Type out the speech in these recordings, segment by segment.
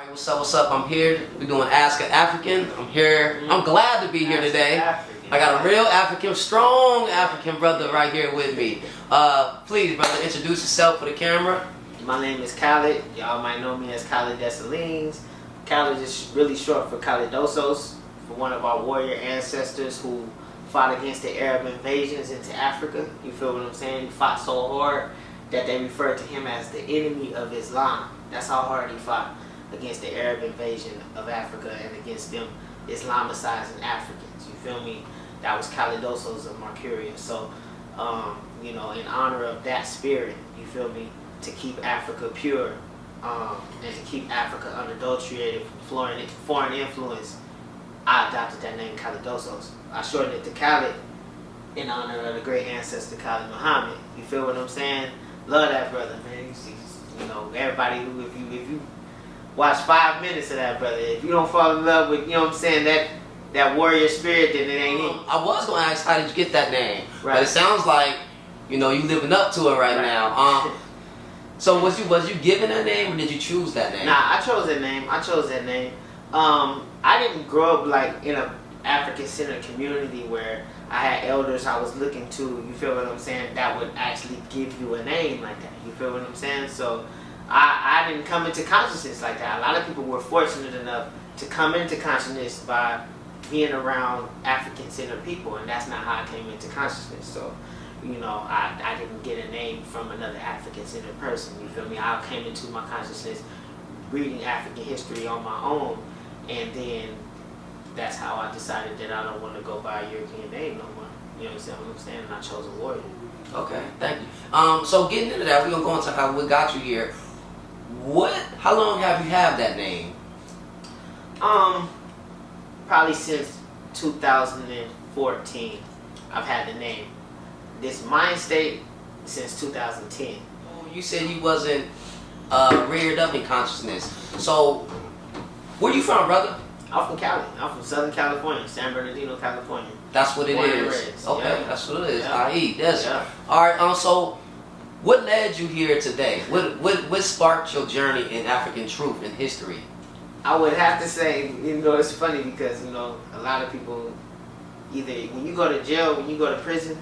Alright, what's up, what's up? I'm here. We're doing Ask An Afrikan. I'm here. I'm glad to be here today. I got a real African, strong African brother right here with me. Please, brother, introduce yourself for the camera. My name is Kalyd. Y'all might know me as Kalyd Dessalines. Kalyd is really short for Kalyd Dessalines, for one of our warrior ancestors who fought against the Arab invasions into Africa. You feel what I'm saying? He fought so hard that they referred to him as the enemy of Islam. That's how hard he fought against the Arab invasion of Africa and against them Islamicizing Africans. You feel me? That was Kalyd Dessalines of Mercuria. So, you know, in honor of that spirit, you feel me, to keep Africa pure and to keep Africa unadulterated from foreign influence, I adopted that name, Kalyd Dessalines. I shortened it to Kalyd in honor of the great ancestor Khalid Muhammad. You feel what I'm saying? Love that brother, man. You know, everybody who, if you watch 5 minutes of that brother, if you don't fall in love with, you know what I'm saying, that warrior spirit, then it ain't it. I was going to ask, how did you get that name? Right. But it sounds like, you know, you living up to it right now. So was you given that name, or did you choose that name? Nah, I chose that name. I didn't grow up like in a African-centered community where I had elders I was looking to, you feel what I'm saying, that would actually give you a name like that. You feel what I'm saying? So I didn't come into consciousness like that. A lot of people were fortunate enough to come into consciousness by being around African-centered people, and that's not how I came into consciousness. So, you know, I didn't get a name from another African-centered person. You feel me? I came into my consciousness reading African history on my own, and then that's how I decided that I don't want to go by a European name no more. You understand what I'm saying? And I chose a warrior. Okay, thank you. So getting into that, we're gonna go into how we got you here. How long have you had that name? Probably since 2014. I've had the name. This mind state since 2010. You said you wasn't reared up in consciousness. So where you from, brother? I'm from Cali. I'm from Southern California, San Bernardino, California. That's what it Born is. and raised. Okay, Yeah. that's what it is. Yeah. I.e. Desert. Yeah. All right. So, what led you here today? What sparked your journey in African truth and history? I would have to say, you know, it's funny because, you know, a lot of people, either when you go to jail, when you go to prison,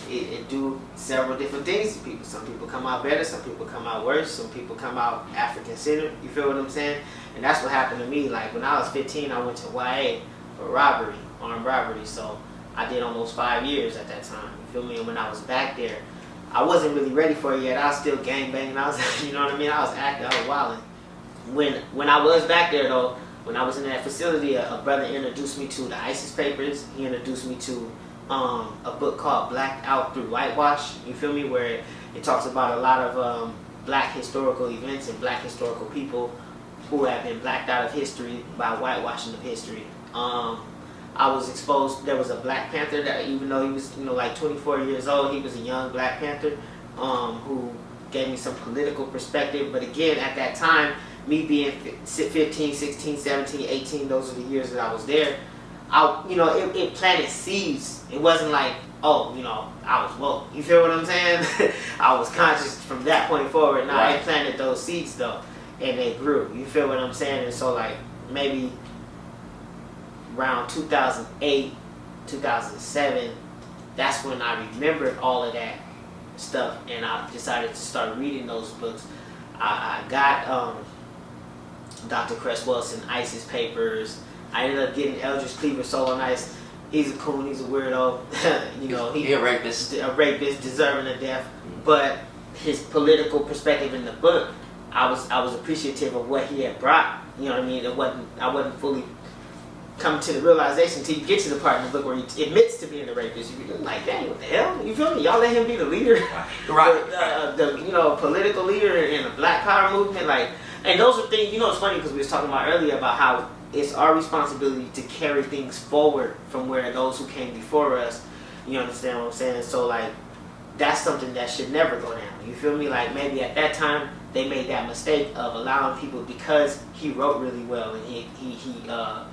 it do several different things to people. Some people come out better, some people come out worse, some people come out African-centered. You feel what I'm saying? And that's what happened to me. Like when I was 15, I went to YA for robbery, armed robbery. So I did almost 5 years at that time. You feel me? And when I was back there, I wasn't really ready for it yet. I was still gangbanging. I was, you know what I mean? I was active. I was wilding. When I was back there though, when I was in that facility, a brother introduced me to the ISIS papers. He introduced me to a book called Blacked Out Through Whitewash. You feel me? Where it talks about a lot of black historical events and black historical people who have been blacked out of history by whitewashing of history. I was exposed. There was a Black Panther that, even though he was, you know, like 24 years old, he was a young Black Panther who gave me some political perspective. But again, at that time, me being 15, 16, 17, 18, those are the years that I was there. You know, it planted seeds. It wasn't like, oh, you know, I was woke. You feel what I'm saying? I was conscious from that point forward. Now, Right. It planted those seeds though, and they grew. You feel what I'm saying? And so, like, maybe around 2008, 2007, that's when I remembered all of that stuff, and I decided to start reading those books. I got Dr. Cress Wilson, ISIS papers. I ended up getting Eldridge Cleaver Solo Nice. He's a coon, he's a weirdo. You know, He's a rapist. A rapist deserving of death. But his political perspective in the book, I was appreciative of what he had brought. You know what I mean? I wasn't fully coming to the realization until you get to the part in the book where he admits to being a rapist. You're like, dang, what the hell? You feel me? Y'all let him be the leader, Right? the you know, political leader in the Black Power movement, like. And those are things, you know, it's funny because we was talking about earlier about how it's our responsibility to carry things forward from where those who came before us, you understand what I'm saying? So, like, that's something that should never go down. You feel me? Like, maybe at that time, they made that mistake of allowing people, because he wrote really well and he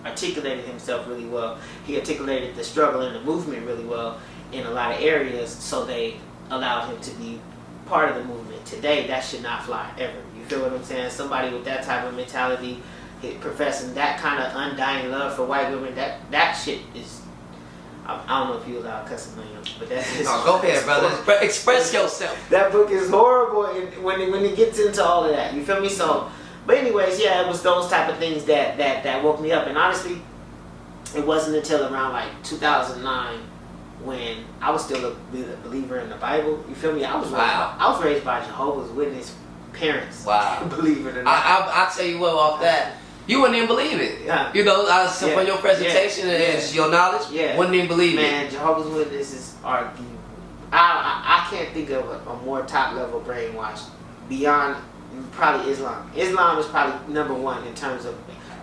articulated himself really well. He articulated the struggle and the movement really well in a lot of areas, so they allowed him to be part of the movement. Today, that should not fly, ever. You feel what I'm saying? Somebody with that type of mentality professing that kind of undying love for white women, that shit is. I don't know if you allow cussing on you, but that is. No, go ahead, brother. Express yourself. That book is horrible, and when it gets into all of that, you feel me? So, but anyways, yeah, it was those type of things that woke me up, and honestly, it wasn't until around like 2009 when I was still a believer in the Bible. You feel me? I was raised by Jehovah's Witness parents. Wow. Believe it or not. I tell you what, off that. You wouldn't even believe it. Yeah. You know, from your presentation and your knowledge, wouldn't even believe it. Man, Jehovah's Witnesses are I can't think of a more top level brainwash beyond probably Islam. Islam is probably number one in terms of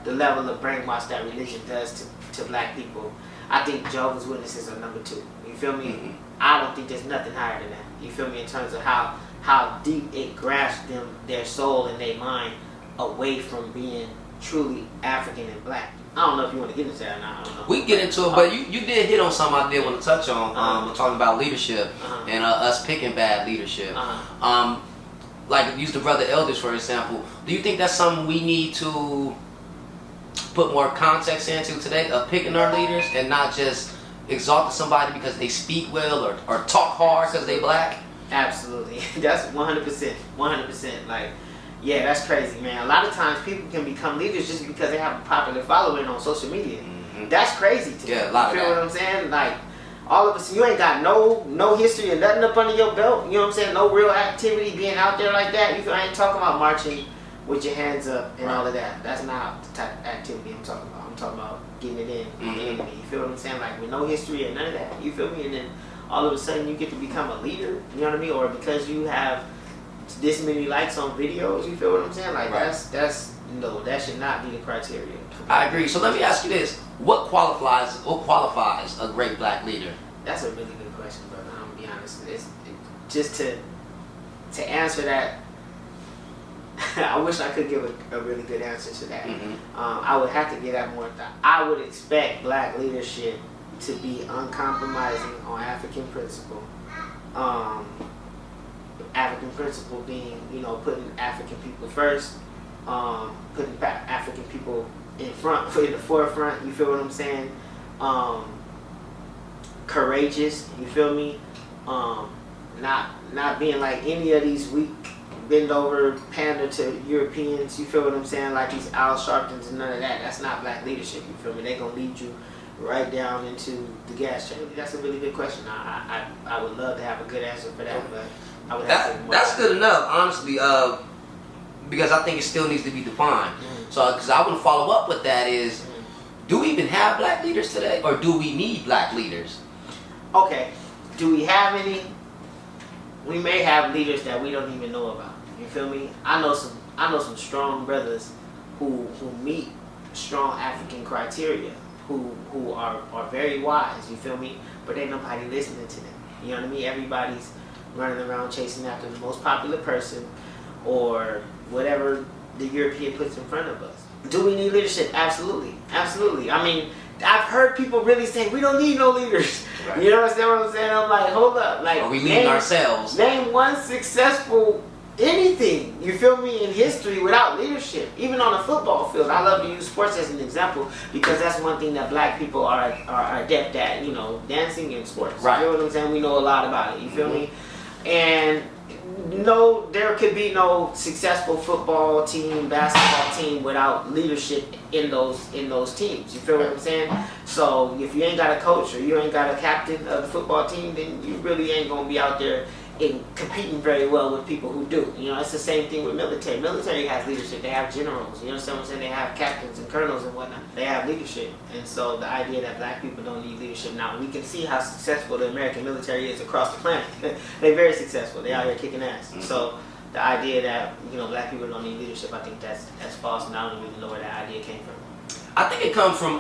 the level of brainwash that religion does to black people. I think Jehovah's Witnesses are number two. You feel me? Mm-hmm. I don't think there's nothing higher than that. You feel me? In terms of how deep it grasps their soul and their mind away from being truly African and black. I don't know if you want to get into that or not. I don't know. We get into it, but you did hit on something I did want to touch on. We're talking about leadership and us picking bad leadership. Like use the brother elders for example. Do you think that's something we need to put more context into today of picking our leaders and not just exalting somebody because they speak well or talk hard because they black? Absolutely. That's 100%. 100%. Like, yeah, that's crazy, man. A lot of times people can become leaders just because they have a popular following on social media. Mm-hmm. That's crazy to me. Yeah, a lot you of feel that. what I'm saying? Like, all of us, you ain't got no history or nothing up under your belt. You know what I'm saying? No real activity being out there like that. I ain't talking about marching with your hands up and all of that. That's not the type of activity I'm talking about. I'm talking about getting it in with the enemy. You feel what I'm saying? Like with no history or none of that. You feel me? And then all of a sudden you get to become a leader. You know what I mean? Or because you have this many likes on videos. You feel what I'm saying? Like that's no, that should not be the criteria. I agree. So let me ask you this: what qualifies a great black leader? That's a really good question, brother. I'm gonna be honest. Just to answer that. I wish I could give a really good answer to that. Mm-hmm. I would have to get out more thought. I would expect black leadership to be uncompromising on African principle. African principle being, putting African people first, putting African people in the forefront. You feel what I'm saying? Courageous. You feel me? Not being like any of these weak, bend over, pander to Europeans. You feel what I'm saying? Like these Al Sharptons and none of that. That's not black leadership. You feel me? They're gonna lead you right down into the gas chamber. That's a really good question. I would love to have a good answer for that, but I would have to. That's good enough, honestly. Because I think it still needs to be defined. Mm-hmm. So, because I want to follow up with that is, do we even have black leaders today, or do we need black leaders? Okay. Do we have any? We may have leaders that we don't even know about. You feel me? I know some strong brothers who meet strong African criteria, who are very wise, you feel me? But ain't nobody listening to them. You know what I mean? Everybody's running around chasing after the most popular person or whatever the European puts in front of us. Do we need leadership? Absolutely. Absolutely. I mean, I've heard people really say, we don't need no leaders. Right. You understand what I'm saying? I'm like, hold up. Like, are we leading ourselves? Name one successful anything, you feel me, in history without leadership. Even on a football field. I love to use sports as an example because that's one thing that black people are adept at, dancing and sports. Right. You know what I'm saying? We know a lot about it. You feel me? And no, there could be no successful football team, basketball team without leadership in those teams. You feel what I'm saying? So if you ain't got a coach or you ain't got a captain of the football team, then you really ain't gonna be out there in competing very well with people who do. It's the same thing with military. Military has leadership. They have generals. You understand what I'm saying? They have captains and colonels and whatnot. They have leadership. And so the idea that black people don't need leadership, now we can see how successful the American military is across the planet. They're very successful. They out here kicking ass. Mm-hmm. So the idea that black people don't need leadership, I think that's false, and I don't even know where that idea came from. I think it comes from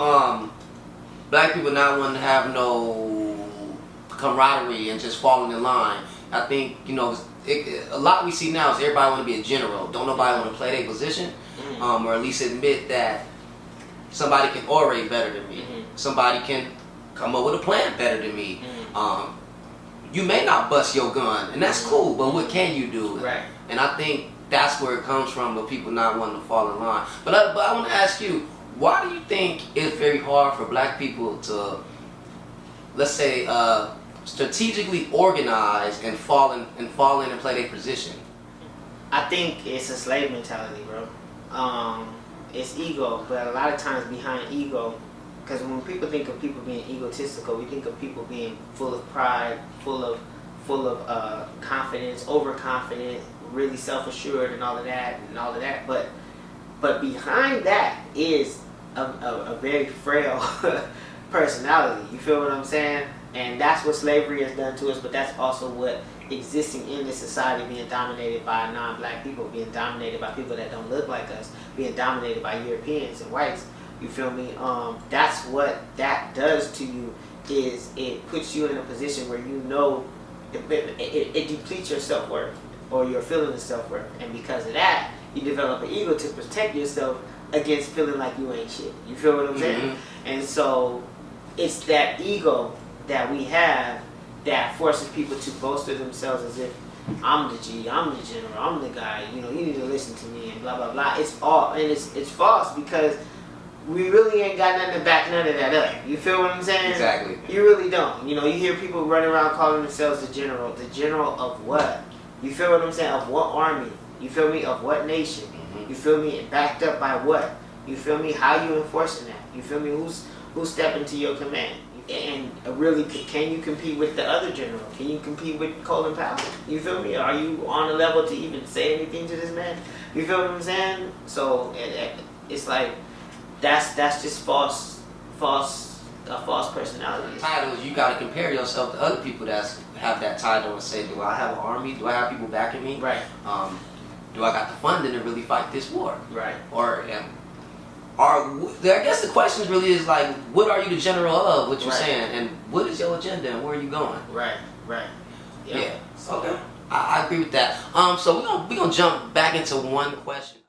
black people not wanting to have no camaraderie and just falling in line. I think, a lot we see now is everybody want to be a general. Don't nobody want to play their position, or at least admit that somebody can orate better than me. Mm-hmm. Somebody can come up with a plan better than me. Mm-hmm. You may not bust your gun, and that's cool, but what can you do? Right. And I think that's where it comes from, but people not wanting to fall in line. But I want to ask you, why do you think it's very hard for black people to, let's say, strategically organize and fall in and play their position? I think it's a slave mentality, bro. It's ego, but a lot of times behind ego, because when people think of people being egotistical, we think of people being full of pride, full of confidence, overconfident, really self-assured, and all of that. But behind that is a very frail personality. You feel what I'm saying? And that's what slavery has done to us, but that's also what existing in this society, being dominated by non-black people, being dominated by people that don't look like us, being dominated by Europeans and whites. You feel me? That's what that does to you, is it puts you in a position where you know it depletes your self-worth, or your feeling of self-worth. And because of that, you develop an ego to protect yourself against feeling like you ain't shit. You feel what I'm saying? And so it's that ego that we have that forces people to bolster themselves as if I'm the G, I'm the general, I'm the guy, you know, you need to listen to me, and blah blah blah. It's all, and it's false, because we really ain't got nothing to back none of that up. You feel what I'm saying? Exactly. You really don't. You know, you hear people running around calling themselves the general. The general of what? You feel what I'm saying? Of what army? You feel me? Of what nation? You feel me? Backed up by what? You feel me? How you enforcing that? You feel me? Who's stepping to your command? And really, can you compete with the other general? Can you compete with Colin Powell? You feel me? Are you on a level to even say anything to this man? You feel what I'm saying? So it's like that's just false personality. Titles, you got to compare yourself to other people that have that title and say, do I have an army? Do I have people backing me? Right. Do I got the funding to really fight this war? Right. I guess the question really is like, what are you the general of? What you're saying, and what is your agenda, and where are you going? Right. Yep. Yeah. Okay. I agree with that. So we're gonna jump back into one question.